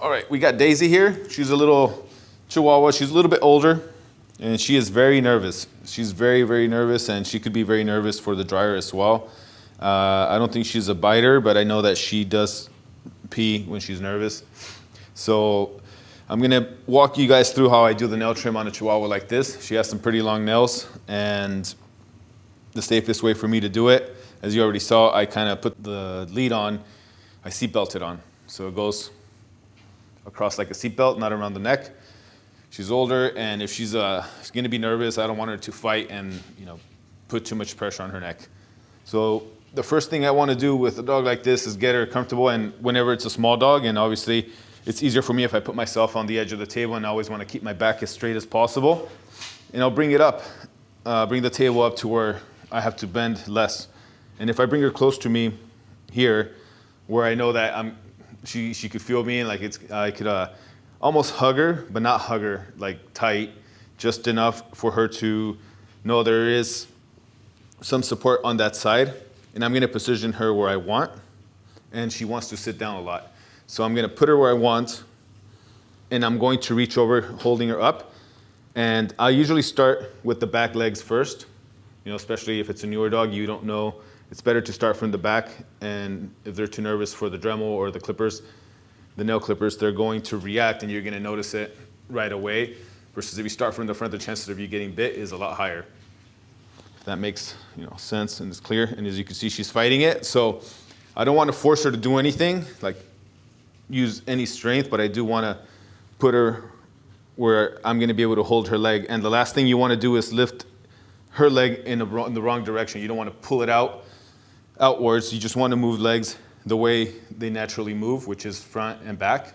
All right, we got Daisy here. She's a little Chihuahua. She's a little bit older, and she is very nervous. She's very, very nervous, and she could be very nervous for the dryer as well. I don't think she's a biter, but I know that she does pee when she's nervous. So I'm gonna walk you guys through how I do the nail trim on a Chihuahua like this. She has some pretty long nails, and the safest way for me to do it, as you already saw, I kind of put the lead on, I seatbelt it on. So it goes across like a seatbelt, not around the neck. She's older, and if she's gonna be nervous, I don't want her to fight and put too much pressure on her neck. So the first thing I want to do with a dog like this is get her comfortable, and whenever it's a small dog, and obviously it's easier for me if I put myself on the edge of the table, and I always want to keep my back as straight as possible. And I'll bring it up, bring the table up to where I have to bend less. And if I bring her close to me here, where I know that she could feel me, and like I could almost hug her, but not hug her like tight, just enough for her to know there is some support on that side. And I'm gonna position her where I want, and she wants to sit down a lot. So I'm gonna put her where I want, and I'm going to reach over, holding her up. And I usually start with the back legs first, especially if it's a newer dog, you don't know. It's better to start from the back, and if they're too nervous for the Dremel or the clippers, the nail clippers, they're going to react, and you're gonna notice it right away, versus if you start from the front, the chances of you getting bit is a lot higher. If that makes sense and is clear. And as you can see, she's fighting it. So I don't want to force her to do anything, like use any strength, but I do want to put her where I'm going to be able to hold her leg. And the last thing you want to do is lift her leg in the wrong direction. You don't want to pull it outwards. You just want to move legs the way they naturally move, which is front and back.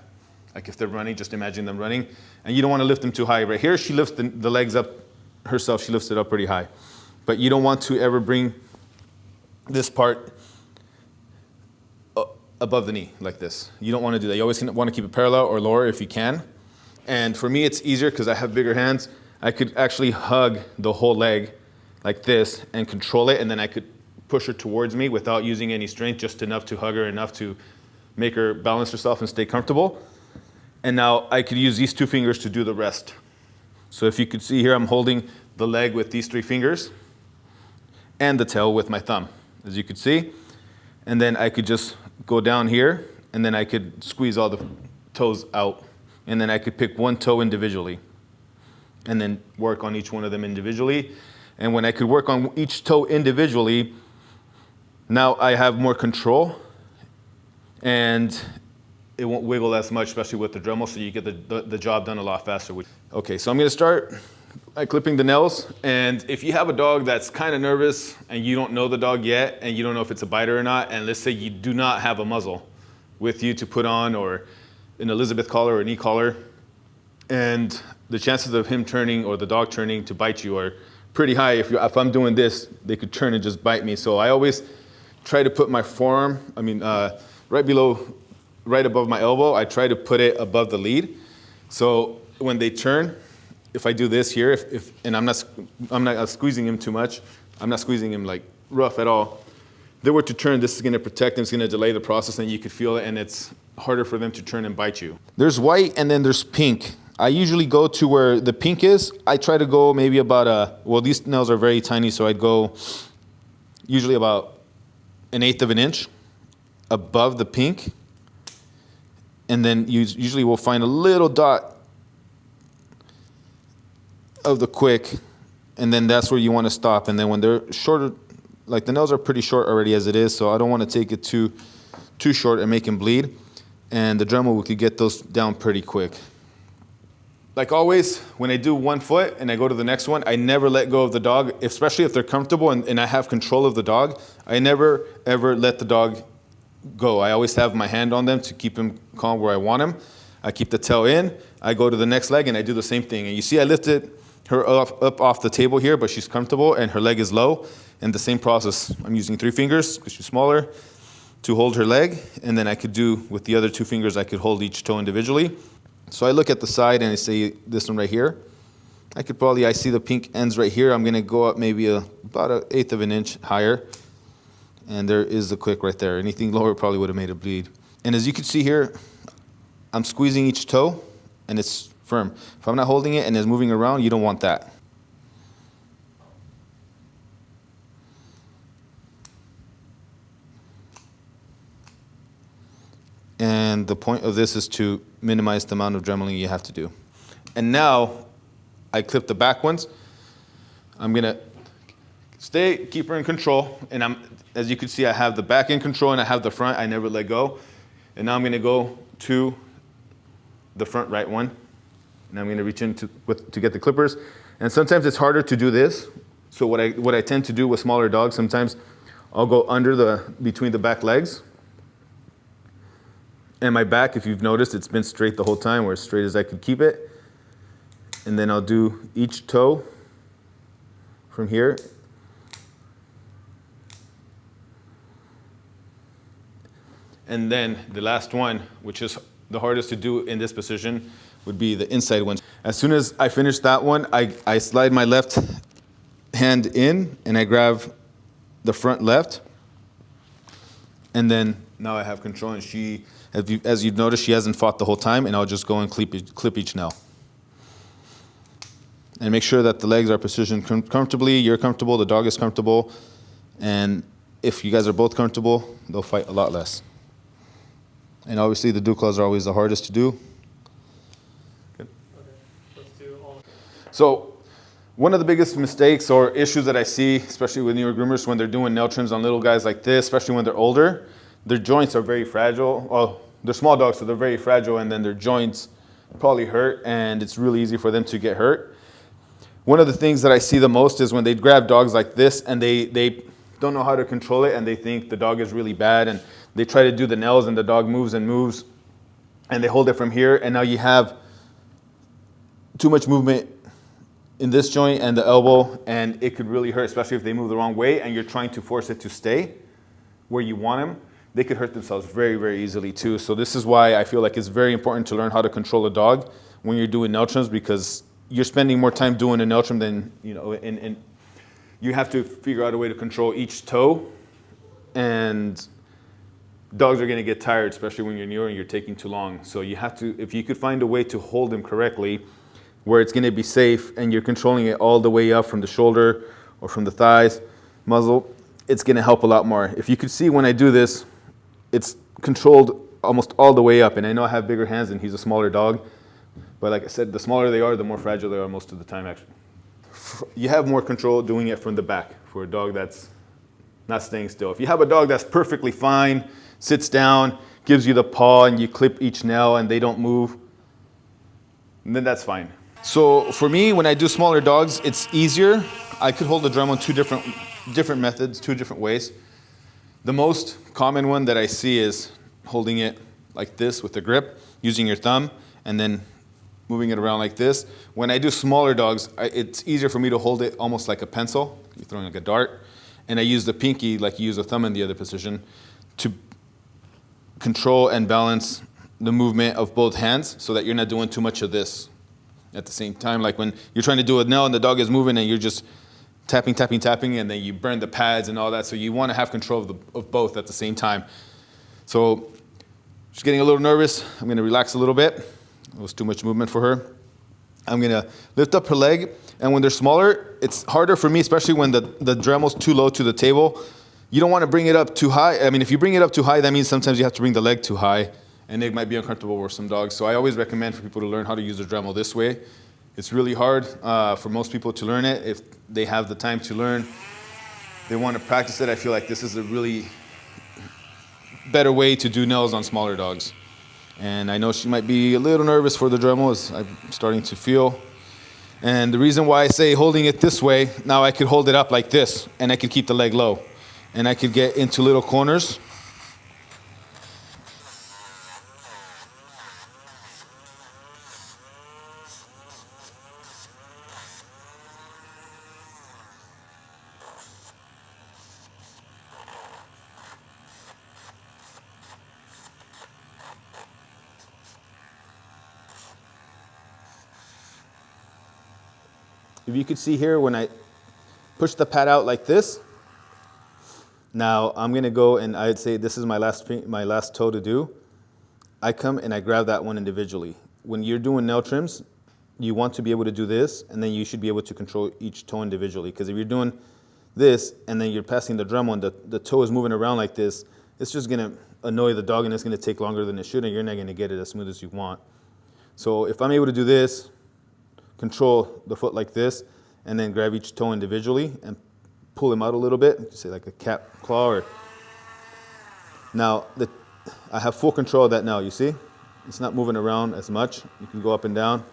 Like if they're running, just imagine them running. And you don't want to lift them too high. Right here, she lifts the legs up herself. She lifts it up pretty high. But you don't want to ever bring this part above the knee like this. You don't want to do that. You always want to keep it parallel or lower if you can. And for me, it's easier because I have bigger hands. I could actually hug the whole leg like this and control it, and then I could push her towards me without using any strength, just enough to hug her, enough to make her balance herself and stay comfortable. And now I could use these two fingers to do the rest. So if you could see here, I'm holding the leg with these three fingers and the tail with my thumb, as you could see. And then I could just go down here, and then I could squeeze all the toes out. And then I could pick one toe individually, and then work on each one of them individually. And when I could work on each toe individually, now I have more control, and it won't wiggle as much, especially with the Dremel, so you get the job done a lot faster. Okay, so I'm gonna start by clipping the nails. And if you have a dog that's kind of nervous and you don't know the dog yet, and you don't know if it's a biter or not, and let's say you do not have a muzzle with you to put on, or an Elizabeth collar or an e-collar, and the chances of him turning or the dog turning to bite you are pretty high. If I'm doing this, they could turn and just bite me. So I always try to put my forearm, right above my elbow, I try to put it above the lead. So when they turn, if I do this here, and I'm not squeezing him too much, I'm not squeezing him like rough at all. If they were to turn, this is gonna protect them, it's gonna delay the process, and you could feel it, and it's harder for them to turn and bite you. There's white, and then there's pink. I usually go to where the pink is. I try to go maybe about these nails are very tiny, so I'd go usually about 1/8 of an inch above the pink. And then usually we'll find a little dot of the quick, and then that's where you want to stop. And then when they're shorter, like the nails are pretty short already as it is, so I don't want to take it too short and make him bleed. And the Dremel, we could get those down pretty quick. Like always, when I do one foot and I go to the next one, I never let go of the dog, especially if they're comfortable and I have control of the dog. I never, ever let the dog go. I always have my hand on them to keep him calm where I want him. I keep the tail in, I go to the next leg, and I do the same thing. And you see I lifted her up off the table here, but she's comfortable and her leg is low. And the same process, I'm using 3 fingers because she's smaller to hold her leg. And then I could do with the other 2 fingers, I could hold each toe individually. So I look at the side and I say this one right here. I see the pink ends right here. I'm gonna go up maybe about 1/8 of an inch higher. And there is the quick right there. Anything lower probably would have made it bleed. And as you can see here, I'm squeezing each toe and it's firm. If I'm not holding it and it's moving around, you don't want that. And the point of this is to minimize the amount of dremeling you have to do. And now I clip the back ones. I'm gonna keep her in control. And as you can see, I have the back in control and I have the front. I never let go. And now I'm gonna go to the front right one. And I'm gonna reach in to get the clippers. And sometimes it's harder to do this. So what I tend to do with smaller dogs, sometimes I'll go between the back legs. And my back, if you've noticed, it's been straight the whole time, or as straight as I could keep it. And then I'll do each toe from here. And then the last one, which is the hardest to do in this position, would be the inside one. As soon as I finish that one, I slide my left hand in and I grab the front left. And then now I have control, and she, as you've noticed, she hasn't fought the whole time, and I'll just go and clip each nail. And make sure that the legs are positioned comfortably, you're comfortable, the dog is comfortable, and if you guys are both comfortable, they'll fight a lot less. And obviously the dew claws are always the hardest to do. Good. Okay, let's do all. So one of the biggest mistakes or issues that I see, especially with newer groomers, when they're doing nail trims on little guys like this, especially when they're older, their joints are very fragile. Well, they're small dogs, so they're very fragile, and then their joints probably hurt, and it's really easy for them to get hurt. One of the things that I see the most is when they grab dogs like this and they don't know how to control it, and they think the dog is really bad, and they try to do the nails and the dog moves and moves, and they hold it from here, and now you have too much movement in this joint and the elbow, and it could really hurt, especially if they move the wrong way and you're trying to force it to stay where you want them. They could hurt themselves very, very easily too. So this is why I feel like it's very important to learn how to control a dog when you're doing nail trims, because you're spending more time doing a nail trim than, and you have to figure out a way to control each toe, and dogs are going to get tired, especially when you're newer and you're taking too long. So you have to, if you could find a way to hold them correctly where it's going to be safe and you're controlling it all the way up from the shoulder or from the thighs, muzzle, it's going to help a lot more. If you could see when I do this, it's controlled almost all the way up. And I know I have bigger hands and he's a smaller dog, but like I said, the smaller they are, the more fragile they are most of the time, actually. You have more control doing it from the back for a dog that's not staying still. If you have a dog that's perfectly fine, sits down, gives you the paw, and you clip each nail and they don't move, then that's fine. So for me, when I do smaller dogs, it's easier. I could hold the Dremel in two different methods, two different ways. The most common one that I see is holding it like this with the grip, using your thumb, and then moving it around like this. When I do smaller dogs, it's easier for me to hold it almost like a pencil. You're throwing like a dart. And I use the pinky like you use a thumb in the other position to control and balance the movement of both hands so that you're not doing too much of this at the same time. Like when you're trying to do a nail and the dog is moving and you're just tapping, tapping, tapping, and then you burn the pads and all that. So you want to have control of both at the same time. So she's getting a little nervous. I'm going to relax a little bit. It was too much movement for her. I'm going to lift up her leg. And when they're smaller, it's harder for me, especially when the Dremel's too low to the table. You don't want to bring it up too high. I mean, if you bring it up too high, that means sometimes you have to bring the leg too high, and it might be uncomfortable for some dogs. So I always recommend for people to learn how to use the Dremel this way. It's really hard for most people to learn it. If they have the time to learn, they want to practice it. I feel like this is a really better way to do nails on smaller dogs. And I know she might be a little nervous for the Dremel, as I'm starting to feel. And the reason why I say holding it this way, now I could hold it up like this, and I could keep the leg low. And I could get into little corners. If you could see here, when I push the pad out like this, now I'm gonna go, and I'd say this is my last toe to do. I come and I grab that one individually. When you're doing nail trims, you want to be able to do this, and then you should be able to control each toe individually. Because if you're doing this and then you're passing the Dremel and the toe is moving around like this, it's just gonna annoy the dog and it's gonna take longer than it should, and you're not gonna get it as smooth as you want. So if I'm able to do this, control the foot like this, and then grab each toe individually and pull them out a little bit, say like a cat claw, or now I have full control of that now, you see? It's not moving around as much. You can go up and down.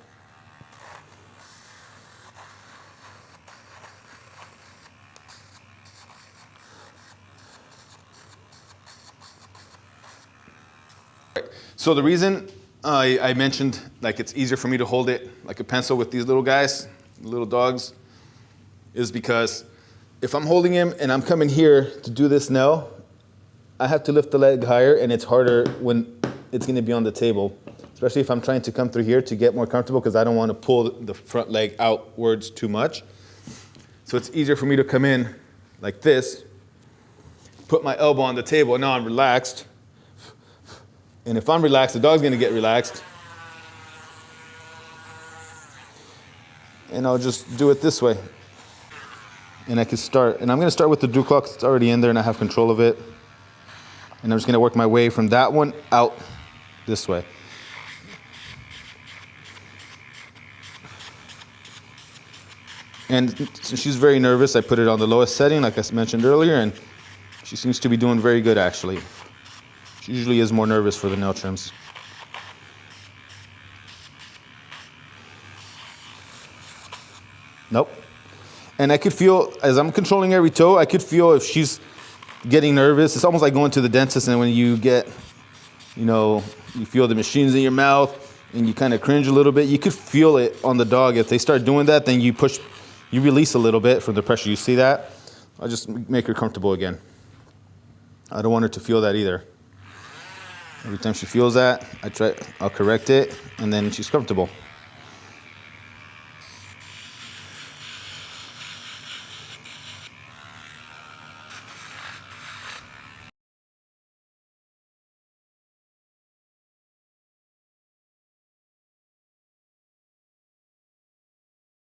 So the reason I mentioned like it's easier for me to hold it like a pencil with these little guys, little dogs, is because if I'm holding him and I'm coming here to do this nail, I have to lift the leg higher, and it's harder when it's going to be on the table, especially if I'm trying to come through here to get more comfortable, because I don't want to pull the front leg outwards too much. So it's easier for me to come in like this, put my elbow on the table, and now I'm relaxed. And if I'm relaxed, the dog's going to get relaxed. And I'll just do it this way. And I can start. And I'm going to start with the dew claw because it's already in there and I have control of it. And I'm just going to work my way from that one out this way. And since she's very nervous, I put it on the lowest setting, like I mentioned earlier, and she seems to be doing very good, actually. She usually is more nervous for the nail trims. Nope. And I could feel, as I'm controlling every toe, I could feel if she's getting nervous. It's almost like going to the dentist, and when you get, you feel the machines in your mouth and you kind of cringe a little bit, you could feel it on the dog. If they start doing that, then you release a little bit from the pressure. You see that? I'll just make her comfortable again. I don't want her to feel that either. Every time she feels that, I'll correct it, and then she's comfortable.